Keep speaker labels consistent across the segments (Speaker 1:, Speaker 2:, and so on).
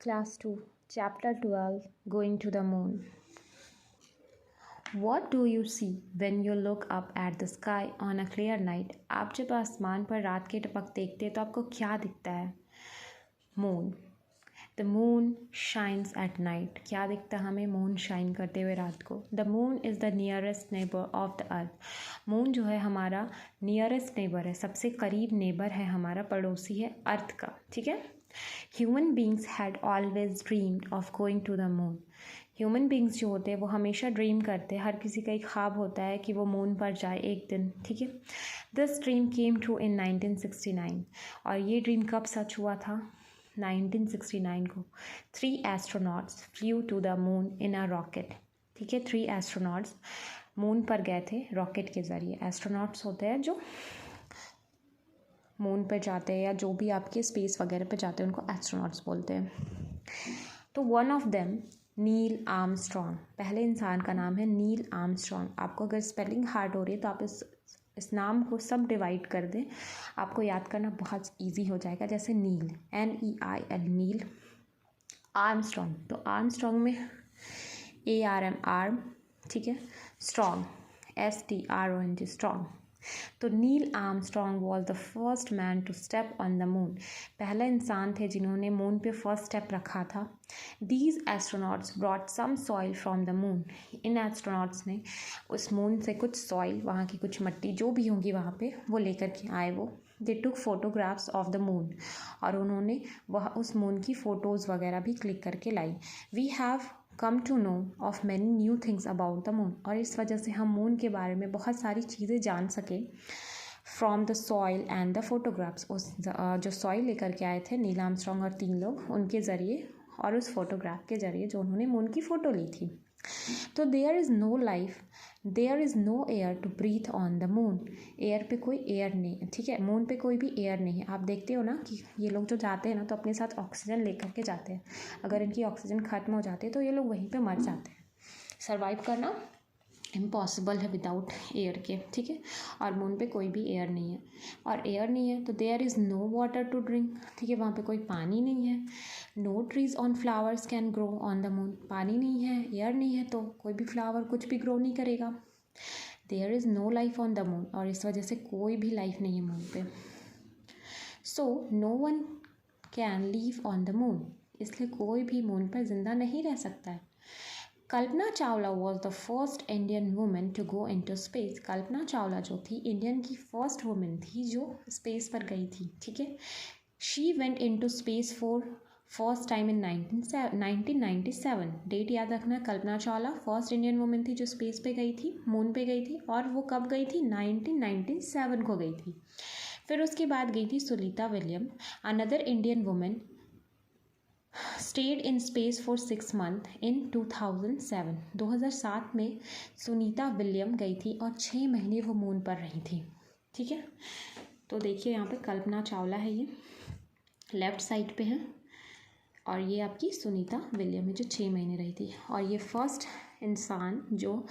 Speaker 1: Class 2, Chapter 12, Going to the Moon. What do you see when you look up at the sky on a clear night? आप जब आसमान पर रात के टपक देखते हैं तो आपको क्या दिखता है? Moon. The moon shines at night. क्या दिखता है हमें? मून शाइन करते हुए रात को. The moon is the nearest neighbor of the earth. Moon जो है हमारा नियरेस्ट नेबर है, सबसे करीब नेबर है, हमारा पड़ोसी है अर्थ का. ठीक है. Human beings had always dreamed of going to the moon. Human beings जो होते हैं वो हमेशा ड्रीम करते हैं, हर किसी का एक ख्वाब होता है कि वो मून पर जाए एक दिन. ठीक है. This dream came true in 1969. और ये ड्रीम कब सच हुआ था? 1969 को. 3 astronauts flew to the moon in a rocket. ठीक है. 3 एस्ट्रोनॉट्स मून पर गए थे रॉकेट के ज़रिए. एस्ट्रोनॉट्स होते हैं जो मून पर जाते हैं या जो भी आपके स्पेस वगैरह पे जाते हैं उनको एस्ट्रोनॉट्स बोलते हैं. तो one of them Neil Armstrong. पहले इंसान का नाम है नील आर्मस्ट्रॉन्ग. आपको अगर स्पेलिंग हार्ड हो रही है तो आप इस नाम को सब डिवाइड कर दें, आपको याद करना बहुत इजी हो जाएगा. जैसे नील, NEIL, नील. आर्मस्ट्रॉन्ग, तो आर्मस्ट्रॉन्ग में ARM, आर्म. ठीक है. Strong, STRONG, strong. तो Neil Armstrong was the first man to step on the moon. पहला इंसान थे जिन्होंने मून पे फर्स्ट स्टेप रखा था. These astronauts brought some soil from the moon. इन एस्ट्रोनॉट्स ने उस मून से कुछ सॉइल, वहाँ की कुछ मिट्टी जो भी होंगी वहाँ पे, वो लेकर के आए. वो दे टुक फोटोग्राफ्स ऑफ द मून. और उन्होंने वह उस मून की फ़ोटोज़ वगैरह भी क्लिक करके लाई. We have come to know of many new things about the moon. और इस वजह से हम मून के बारे में बहुत सारी चीज़ें जान सके from the soil and the photographs. उस जो सॉइल लेकर के आए थे नील आर्मस्ट्रॉन्ग और 3 लोग, उनके ज़रिए और उस फोटोग्राफ के ज़रिए जो उन्होंने मून की फ़ोटो ली थी. तो there is no life, there is no air to breathe on the moon. Air पे कोई एयर नहीं है. ठीक है. मून पे कोई भी एयर नहीं है. आप देखते हो ना कि ये लोग जो जाते हैं ना तो अपने साथ ऑक्सीजन लेकर के जाते हैं. अगर इनकी ऑक्सीजन ख़त्म हो जाती है तो ये लोग वहीं पे मर जाते हैं. सर्वाइव करना इम्पॉसिबल है विदाउट एयर के. ठीक है. और मून पे कोई भी एयर नहीं है. और एयर नहीं है तो there is no water to drink. ठीक है. वहाँ पे कोई पानी नहीं है. No trees on flowers can grow on the moon. पानी नहीं है, एयर नहीं है तो कोई भी फ्लावर कुछ भी ग्रो नहीं करेगा. There is no life on the moon. और इस वजह से कोई भी लाइफ नहीं है मून पे. So no one can live on the moon. इसलिए कोई भी मून पर ज़िंदा नहीं रह सकता है. Kalpana Chawla was the first Indian women to go into space. Kalpana Chawla जो थी इंडियन की फर्स्ट वुमेन थी जो स्पेस पर गई थी. ठीक है. She went into space for first time in 1997. Date याद रखना. Kalpana Chawla first Indian women थी जो स्पेस पे गई थी, मून पे गई थी. और वो कब गई थी? 1997 को गई थी. फिर उसके बाद गई थी Sunita William, another Indian women. Stayed in space for 6 month in 2007. 2007 में सुनीता विलियम गई थी और 6 महीने वो मून पर रही थी. ठीक है. तो देखिए यहाँ पे कल्पना चावला है, ये लेफ़्ट साइड पे है, और ये आपकी सुनीता विलियम है जो 6 महीने रही थी. और ये फर्स्ट इंसान जो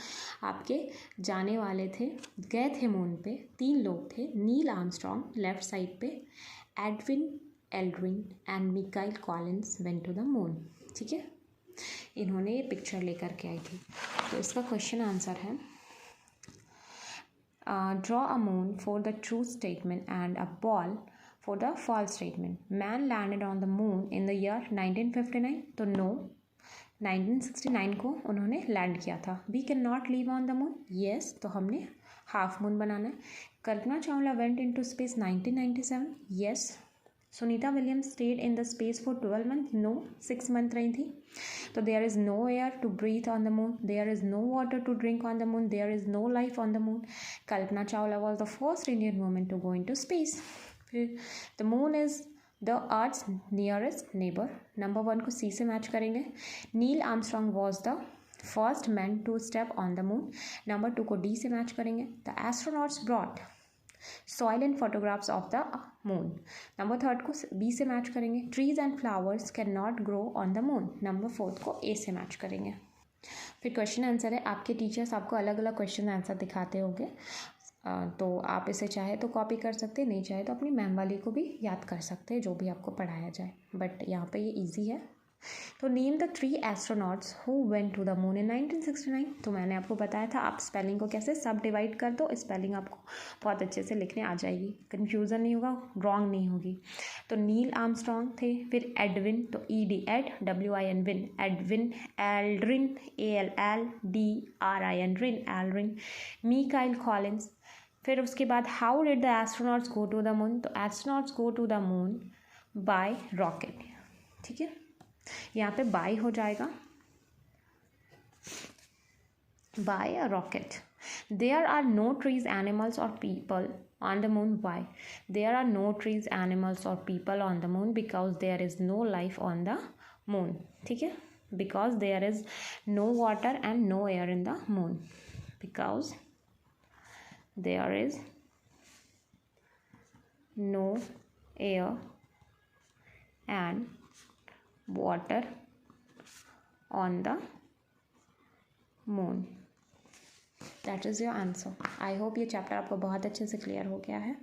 Speaker 1: आपके जाने वाले थे, गए थे मून पे. 3 लोग थे. नील आर्मस्ट्रॉन्ग लेफ़्ट साइड पे, Edwin Aldrin and Michael Collins went to the moon. ठीक है. इन्होंने ये पिक्चर लेकर के आई थी. तो इसका क्वेश्चन आंसर है draw a moon for the true statement and a ball for the false statement. Man landed on the moon in the year 1959. तो नो, 1969 को उन्होंने लैंड किया था. We can not live on the moon. Yes, तो हमने half moon बनाना है. Kalpana Chawla went into space 1997. Yes. Sunita Williams stayed in the space for 12 month. No, 6 month रही थी. तो there is no air to breathe on the moon. There is no water to drink on the moon. There is no life on the moon. Kalpana Chawla was the first Indian women to go into space. फिर the moon is the earth's nearest neighbour. Number 1 को C से match करेंगे. Neil Armstrong was the first man to step on the moon. Number 2 को D से match करेंगे. The astronauts brought soil and photographs of the moon. Number 3 को B से match करेंगे. Trees and flowers can not grow on the moon. Number 4 को A से match करेंगे. फिर क्वेश्चन आंसर है. आपके टीचर्स आपको अलग अलग क्वेश्चन आंसर दिखाते होंगे, तो आप इसे चाहे तो कॉपी कर सकते हैं, नहीं चाहे तो अपनी मैम वाली को भी याद कर सकते हैं जो भी आपको पढ़ाया जाए. बट यहाँ पे ये इजी है. तो name the 3 astronauts who went to the moon in 1969। तो मैंने आपको बताया था आप स्पेलिंग को कैसे सब डिवाइड कर दो, स्पेलिंग आपको बहुत अच्छे से लिखने आ जाएगी, कन्फ्यूज़न नहीं होगा, रॉन्ग नहीं होगी। तो नील आर्मस्ट्रॉन्ग थे, फिर एडविन, तो ED Ed WIN win, Edwin, Aldrin ALLDRIN रिन, एल्ड्रिन, मिकाइल कॉलिंस। फिर उसके बाद how did the astronauts go to the moon, तो astronauts go to the moon by rocket. ठीक है, यहाँ पे बाय हो जाएगा, by a rocket. There are no trees animals और people on the moon, by. There are no trees animals और people on the moon because there is no life on the moon. ठीक है, because there is no water and no air in the moon, because there is no air and water on the moon. That is your answer. I hope ये chapter आपको बहुत अच्छे से clear हो गया है।